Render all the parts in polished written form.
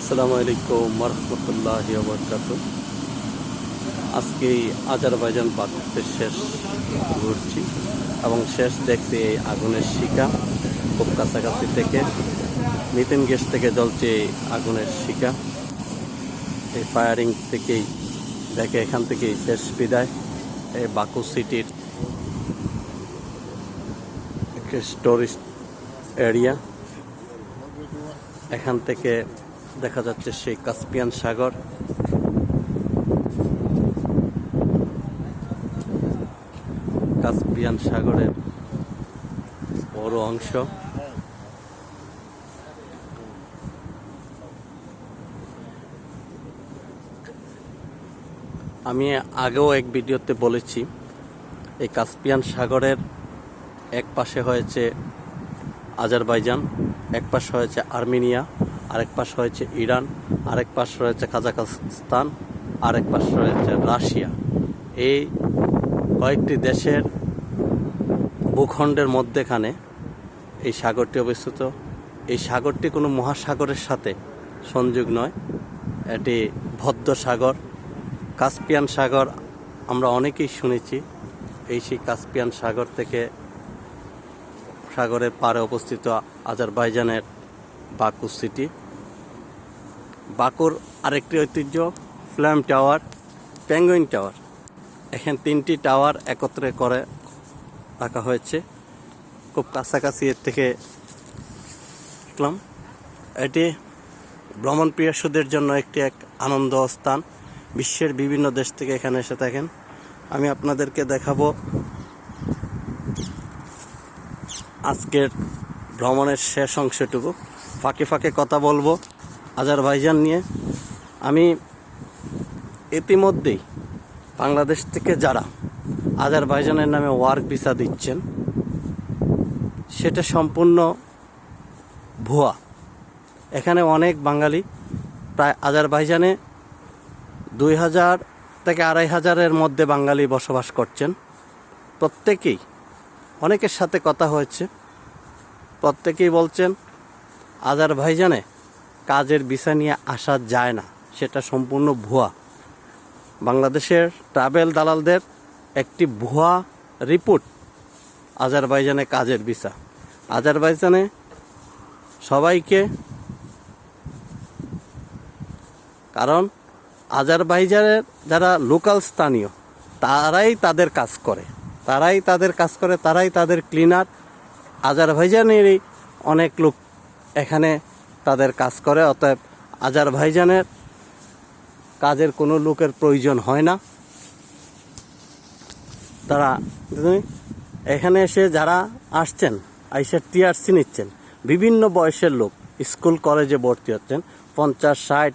আসসালামু আলাইকুম রহমতুল্লাহি ওয়া বারাকাতুহু। আজকে আজারবাইজান বাকুতে শেষ ঘুরছি এবং শেষ দেখছি এই আগুনের শিখা খুব কাছাকাছি থেকে মিথেন গ্যাস থেকে জ্বলছে এই আগুনের শিখা। এই ফায়ারিং থেকেই দেখে এখান থেকেই শেষ বিদায়। এই বাকু সিটির একটা টুরিস্ট এরিয়া, এখান থেকে দেখা যাচ্ছে সেই কাস্পিয়ান সাগর। কাস্পিয়ান সাগরের বড় অংশ। আমি আগেও এক ভিডিওতে বলেছি এই কাস্পিয়ান সাগরের এক পাশে হয়েছে আজারবাইজান, এক পাশে হয়েছে আর্মেনিয়া, আরেক পাশে হয়েছে ইরান, আরেক পাশে রয়েছে কাজাখস্তান, আরেক পাশে রয়েছে রাশিয়া। এই কয়েকটি দেশের ভূখণ্ডের মধ্যেখানে এই সাগরটি অবস্থিত। এই সাগরটি কোনো মহাসাগরের সাথে সংযোগ নয়, এটি ভদ্র সাগর। কাস্পিয়ান সাগর আমরা অনেকেই শুনেছি। এই সেই কাস্পিয়ান সাগর থেকে সাগরের পাড়ে অবস্থিত আজারবাইজানের বাকু সিটি। বাকুর আরেকটি ঐতিহ্য ফ্ল্যাম টাওয়ার, পেঙ্গুইন টাওয়ার। এখানে তিনটি টাওয়ার একত্রে করে রাখা হয়েছে, খুব কাছাকাছি এর থেকে দেখলাম। এটি ভ্রমণ পিয়াসুদের জন্য একটি এক আনন্দ স্থান। বিশ্বের বিভিন্ন দেশ থেকে এখানে এসে থাকেন। আমি আপনাদেরকে দেখাবো আজকের ভ্রমণের শেষ অংশটুকু। ফাঁকে ফাঁকে কথা বলবো আজারবাইজান নিয়ে। আমি ইতিমধ্যেই বাংলাদেশ থেকে যারা আজারবাইজানের নামে ওয়ার্ক ভিসা দিচ্ছেন সেটা সম্পূর্ণ ভুয়া। এখানে অনেক বাঙালি, প্রায় আজারবাইজানে 2000 থেকে 2500-এর মধ্যে বাঙালি বসবাস করছেন। প্রত্যেকেই, অনেকের সাথে কথা হয়েছে, প্রত্যেকেই বলছেন আজারবাইজানে কাজের ভিসা নিয়ে আসা যায় না, সেটা সম্পূর্ণ ভুয়া। বাংলাদেশের ট্রাভেল দালালদের একটি ভুয়া রিপোর্ট আজারবাইজানে কাজের ভিসা। আজারবাইজানে সবাইকে, কারণ আজারবাইজানের যারা লোকাল স্থানীয় তারাই তাদের কাজ করে, তারাই তাদের ক্লিনার। আজারবাইজানেরই অনেক লোক এখানে তাদের কাজ করে, অতএব আজারবাইজানের কাজের কোনো লোকের প্রয়োজন হয় না। তারা এখানে এসে যারা আসছেন আইসা টিআরসি নিচ্ছেন, বিভিন্ন বয়সের লোক স্কুল কলেজে ভর্তি হচ্ছেন। 50, 60,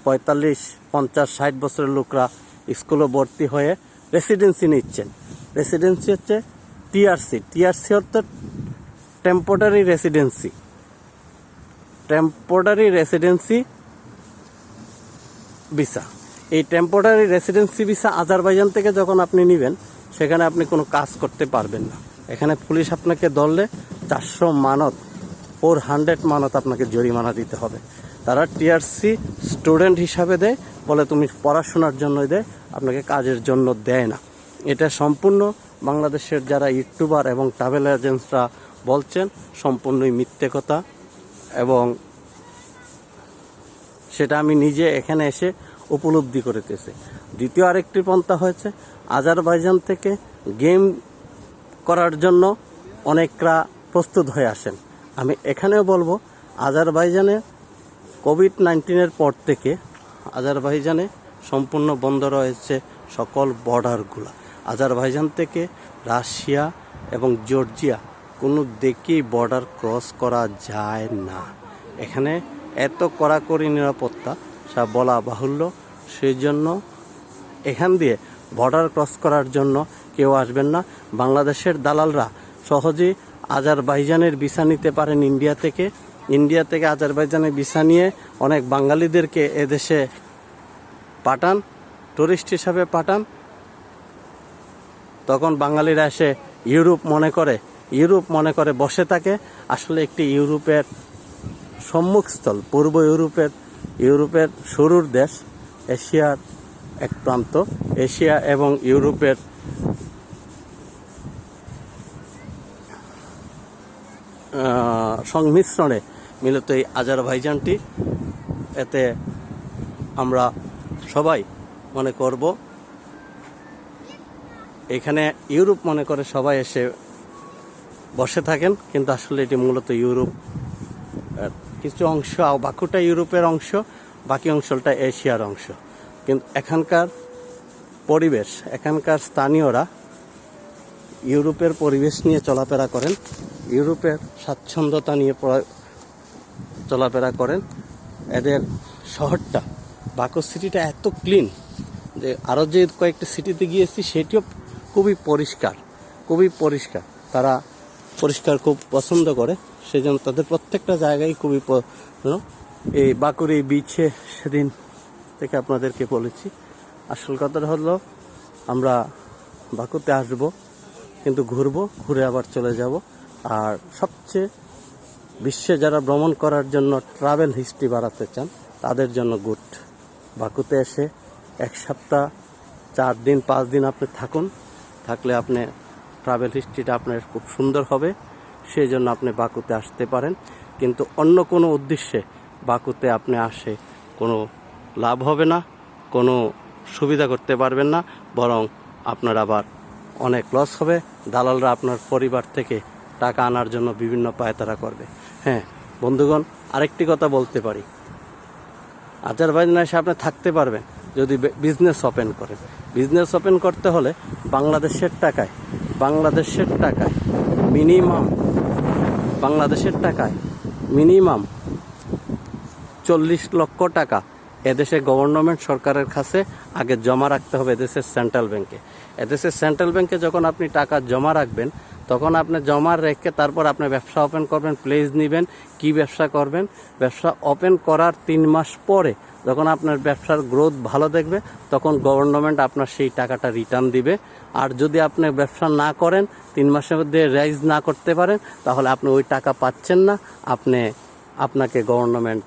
45, 50, 60 বছরের লোকরা স্কুলে ভর্তি হয়ে রেসিডেন্সি নিচ্ছেন। রেসিডেন্সি হচ্ছে টিআরসি। টিআরসি অর্থাৎ টেম্পোরারি রেসিডেন্সি ভিসা। এই টেম্পোরারি রেসিডেন্সি ভিসা আজারবাইজান থেকে যখন আপনি নেবেন, সেখানে আপনি কোনো কাজ করতে পারবেন না। এখানে পুলিশ আপনাকে ধরলে 400 মানত, 400 মানত আপনাকে জরিমানা দিতে হবে। তারা টিআরসি স্টুডেন্ট হিসাবে দেয়, বলে তুমি পড়াশোনার জন্য দেয়, আপনাকে কাজের জন্য দেয় না। এটা সম্পূর্ণ বাংলাদেশের যারা ইউটিউবার এবং ট্রাভেল এজেন্টরা বলছেন সম্পূর্ণই মিথ্যে কথা, এবং সেটা আমি নিজে এখানে এসে উপলব্ধি করিতেছি। দ্বিতীয় আরেকটি পন্থা হয়েছে আজারবাইজান থেকে গেম করার জন্য অনেকরা প্রস্তুত হয়ে আসেন। আমি এখানেও বলবো আজারবাইজানে কোভিড-19-এর পর থেকে আজারবাইজানে সম্পূর্ণ বন্ধ রয়েছে সকল বর্ডারগুলো। আজারবাইজান থেকে রাশিয়া এবং জর্জিয়া কোনো দিকেই বর্ডার ক্রস করা যায় না। এখানে এত কড়াকড়ি নিরাপত্তা সা বলা বাহুল্য। সেই জন্য এখান দিয়ে বর্ডার ক্রস করার জন্য কেউ আসবেন না। বাংলাদেশের দালালরা সহজেই আজারবাইজানের ভিসা নিতে পারেন ইন্ডিয়া থেকে আজারবাইজানের ভিসা নিয়ে অনেক বাঙালিদেরকে এদেশে পাঠান, টুরিস্ট হিসাবে পাঠান। তখন বাঙালিরা এসে ইউরোপ মনে করে বসে থাকে। আসলে একটি ইউরোপের সম্মুখস্থল, পূর্ব ইউরোপের ইউরোপের শুরুর দেশ, এশিয়ার এক প্রান্ত, এশিয়া এবং ইউরোপের সংমিশ্রণে মূলত এই আজারবাইজানটি। এতে আমরা সবাই মনে করব এখানে ইউরোপ মনে করে সবাই এসে বসে থাকেন, কিন্তু আসলে এটি মূলত ইউরোপ কিছু অংশ, বাকুটা ইউরোপের অংশ, বাকি অংশটা এশিয়ার অংশ। কিন্তু এখানকার পরিবেশ, এখানকার স্থানীয়রা ইউরোপের পরিবেশ নিয়ে চলাফেরা করেন, ইউরোপের স্বাচ্ছন্দ্যতা নিয়ে চলাফেরা করেন। এদের শহরটা, বাকু সিটিটা এত ক্লিন যে আরও যে কয়েকটি সিটিতে গিয়েছি সেটিও খুবই পরিষ্কার। তারা পরিষ্কার খুব পছন্দ করে, সেজন্য তাদের প্রত্যেকটা জায়গায় খুবই এই বাকুর এই বিচে সেদিন থেকে আপনাদেরকে বলেছি। আসল কথাটা হলো আমরা বাকুতে আসব, কিন্তু ঘুরে আবার চলে যাব। আর সবচেয়ে বিশ্বে যারা ভ্রমণ করার জন্য ট্রাভেল হিস্ট্রি বাড়াতে চান তাদের জন্য গুড। বাকুতে এসে 1 সপ্তাহ 4 দিন 5 দিন আপনি থাকলে আপনি ট্রাভেল হিস্ট্রিটা আপনার খুব সুন্দর হবে। সেই জন্য আপনি বাকুতে আসতে পারেন, কিন্তু অন্য কোনো উদ্দেশ্যে বাকুতে আপনি আসে কোনো লাভ হবে না, কোনো সুবিধা করতে পারবেন না, বরং আপনার আবার অনেক লস হবে। দালালরা আপনার পরিবার থেকে টাকা আনার জন্য বিভিন্ন পায়তারা করবে। হ্যাঁ বন্ধুগণ, আরেকটি কথা বলতে পারি, আজারবাইজানে এসে আপনি থাকতে পারবেন যদি বিজনেস ওপেন করেন। বিজনেস ওপেন করতে হলে বাংলাদেশের টাকায় মিনিমাম 40 লক্ষ টাকা এদেশে গভর্নমেন্ট সরকারের কাছে আগে জমা রাখতে হবে এদেশের সেন্ট্রাল ব্যাংকে। এদেশের সেন্ট্রাল ব্যাংকে যখন আপনি টাকা জমা রাখবেন, তখন আপনি জমা রেখে তারপর আপনি ব্যবসা ওপেন করবেন, প্লেস নেবেন, কি ব্যবসা করবেন। ব্যবসা ওপেন করার 3 মাস পরে যখন আপনার ব্যবসার গ্রোথ ভালো দেখবে, তখন গভর্নমেন্ট আপনার সেই টাকাটা রিটার্ন দিবে। আর যদি আপনি ব্যবসা না করেন, 3 মাসের মধ্যে রাইজ না করতে পারেন, তাহলে আপনি ওই টাকা পাচ্ছেন না, আপনাকে গভর্নমেন্ট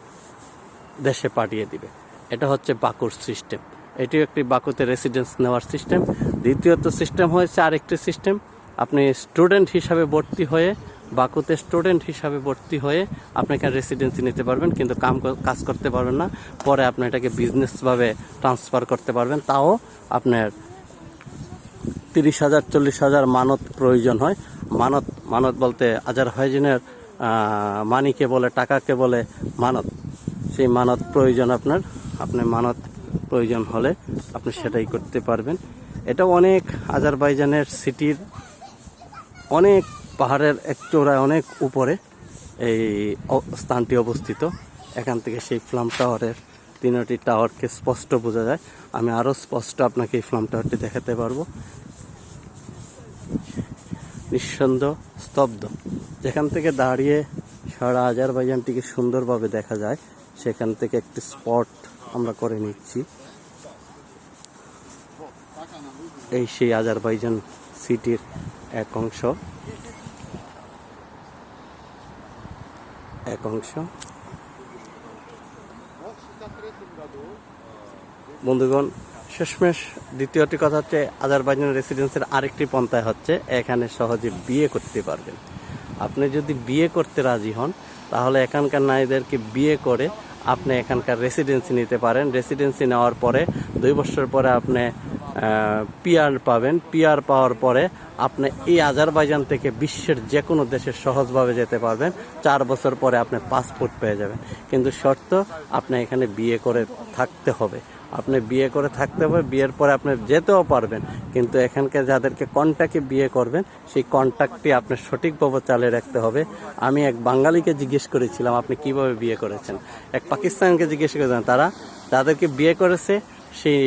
দেশে পাঠিয়ে দিবে। এটা হচ্ছে বাকুর সিস্টেম। এটিও একটি বাকুতে রেসিডেন্স নেওয়ার সিস্টেম। দ্বিতীয়ত সিস্টেম হয়েছে আরেকটি সিস্টেম, আপনি স্টুডেন্ট হিসাবে ভর্তি হয়ে, বাকুতে স্টুডেন্ট হিসাবে ভর্তি হয়ে আপনি এখানে রেসিডেন্সি নিতে পারবেন, কিন্তু কাজ করতে পারবেন না। পরে আপনি এটাকে বিজনেসভাবে ট্রান্সফার করতে পারবেন, তাও আপনার 30,000 40,000 মানত প্রয়োজন হয়। মানত বলতে আজারবাইজানের মানিকে বলে, টাকাকে বলে মানত। সেই মানত প্রয়োজন আপনার মানত প্রয়োজন হলে আপনি সেটাই করতে পারবেন। এটা অনেক আজারবাইজানের সিটির অনেক পাহাড়ের এক চূড়ায় অনেক উপরে এই স্থানটি অবস্থিত। এখান থেকে সেই ফ্লাম টাওয়ারের 3টি টাওয়ারকে স্পষ্ট বোঝা যায়। আমি আরও স্পষ্ট আপনাকে এই ফ্লাম টাওয়ারটি দেখাতে পারবো। নিঃসন্দ স্তব্ধ, যেখান থেকে দাঁড়িয়ে সারা আজারবাইজানটিকে সুন্দরভাবে দেখা যায়, সেখান থেকে একটি স্পট আমরা করে নিচ্ছি। এই সেই আজারবাইজান সিটির এক অংশ। বন্ধুগণ, শেষমেশ দ্বিতীয়টি কথা হচ্ছে আজারবাইজান রেসিডেন্সের আরেকটি পন্থায় হচ্ছে এখানে সহজে বিয়ে করতে পারবেন। আপনি যদি বিয়ে করতে রাজি হন, তাহলে এখানকার নারীদেরকে বিয়ে করে আপনি এখানকার রেসিডেন্সি নিতে পারেন। রেসিডেন্সি নেওয়ার পরে 2 বছর পরে আপনি পিআর পাবেন। পিআর পাওয়ার পরে আপনি এই আজারবাইজান থেকে বিশ্বের যে কোনো দেশে সহজভাবে যেতে পারবেন। 4 বছর পরে আপনি পাসপোর্ট পেয়ে যাবেন, কিন্তু শর্ত আপনি এখানে বিয়ে করে থাকতে হবে। বিয়ের পরে আপনি যেতেও পারবেন, কিন্তু এখানকার যাদেরকে কন্ট্যাক্টে বিয়ে করবেন সেই কন্ট্যাক্টটি আপনার সঠিকভাবে চালিয়ে রাখতে হবে। আমি এক বাঙালিকে জিজ্ঞেস করেছিলাম আপনি কিভাবে বিয়ে করেছেন, এক পাকিস্তানকে জিজ্ঞেস করেছেন, তারা যাদেরকে বিয়ে করেছে সেই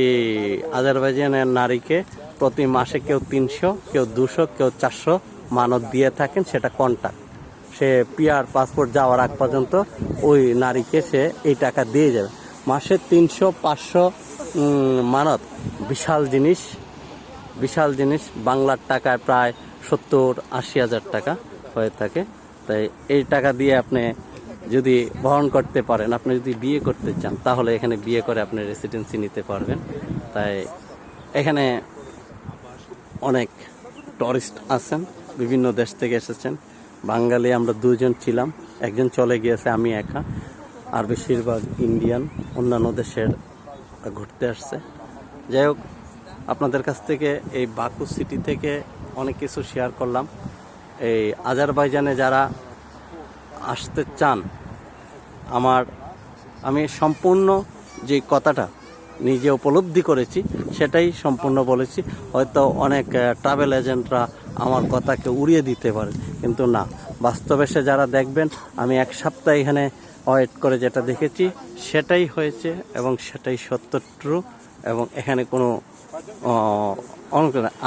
আজারবাইজানের নারীকে প্রতি মাসে কেউ 300, কেউ 200, কেউ 400 মানত দিয়ে থাকেন। সেটা কন্ট্যাক্ট, সে পিআর পাসপোর্ট যাওয়ার আগ পর্যন্ত ওই নারীকে সে এই টাকা দিয়ে যাবে। মাসে 300-500 মানত বিশাল জিনিস। বাংলার টাকায় প্রায় 70-80 হাজার টাকা হয়ে থাকে। তাই এই টাকা দিয়ে আপনি যদি বহন করতে পারেন, আপনি যদি বিয়ে করতে চান তাহলে এখানে বিয়ে করে আপনি রেসিডেন্সি নিতে পারবেন। তাই এখানে অনেক টুরিস্ট আছেন, বিভিন্ন দেশ থেকে এসেছেন। বাঙালি আমরা 2 জন ছিলাম, একজন চলে গিয়েছে, আমি একা, আর বেশিরভাগ ইন্ডিয়ান, অন্যান্য দেশের ঘুরতে আসছে। যাই হোক, আপনাদের কাছ থেকে এই বাকু সিটি থেকে অনেক কিছু শেয়ার করলাম। এই আজারবাইজানে যারা আসতে চান, আমি সম্পূর্ণ যে কথাটা নিজে উপলব্ধি করেছি সেটাই সম্পূর্ণ বলেছি। হয়তো অনেক ট্রাভেল এজেন্টরা আমার কথাকে উড়িয়ে দিতে পারে, কিন্তু না, বাস্তবে সে যারা দেখবেন, আমি 1 সপ্তাহ এখানে ওয়েট করে যেটা দেখেছি সেটাই হয়েছে এবং সেটাই সত্য, ট্রু। এবং এখানে কোনো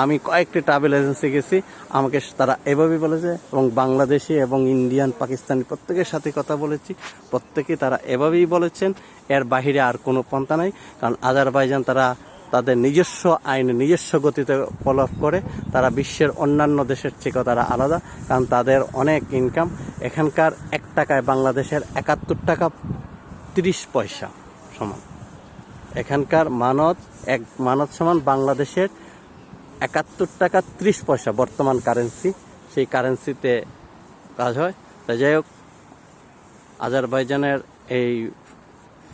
আমি কয়েকটি ট্রাভেল এজেন্সি গেছি, আমাকে তারা এভাবেই বলেছে, এবং বাংলাদেশি এবং ইন্ডিয়ান, পাকিস্তানি প্রত্যেকের সাথে কথা বলেছি, প্রত্যেকেই তারা এভাবেই বলেছেন। এর বাহিরে আর কোনো পন্থা নাই, কারণ আজারবাইজান তারা তাদের নিজস্ব আইনে নিজস্ব গতিতে ফলো আপ করে। তারা বিশ্বের অন্যান্য দেশের থেকেও তারা আলাদা, কারণ তাদের অনেক ইনকাম। এখানকার 1 টাকায় বাংলাদেশের 71 টাকা 30 পয়সা সমান। এখানকার এক মানত সমান বাংলাদেশের 71 টাকা 30 পয়সা বর্তমান কারেন্সি, সেই কারেন্সিতে কাজ হয়। তাই যাই হোক, আজারবাইজানের এই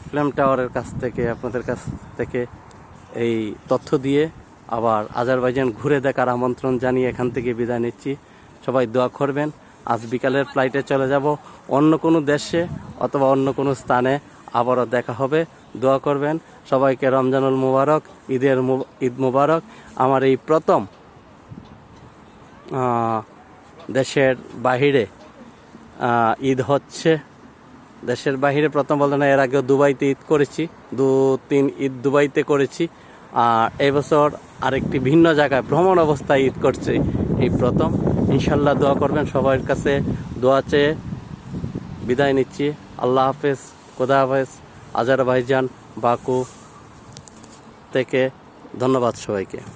ফিল্ম টাওয়ারের কাছ থেকে, আপনাদের কাছ থেকে এই তথ্য দিয়ে আবার আজারবাইজান ঘুরে দেখার আমন্ত্রণ জানিয়ে এখান থেকে বিদায় নিচ্ছি। সবাই দোয়া করবেন। আজ বিকালের ফ্লাইটে চলে যাব অন্য কোনো দেশে অথবা অন্য কোনো স্থানে, আবারও দেখা হবে। দোয়া করবেন। সবাইকে রমজানুল মুবারক, ঈদ মুবারক। আমার এই প্রথম দেশের বাহিরে ঈদ হচ্ছে, দেশের বাহিরে প্রথম বলতে না, এর আগেও দুবাইতে ঈদ করেছি, 2-3 ঈদ দুবাইতে করেছি। আর এই বছর আরেকটি ভিন্ন জায়গায় ভ্রমণ অবস্থায় ঈদ করছে, এই প্রথম। ইনশাল্লাহ দোয়া করবেন, সবার কাছে দোয়া চেয়ে বিদায় নিচ্ছি। আল্লাহ হাফেজ, খোদা হাফেজ। আজারবাইজান বাকু থেকে ধন্যবাদ সবাইকে।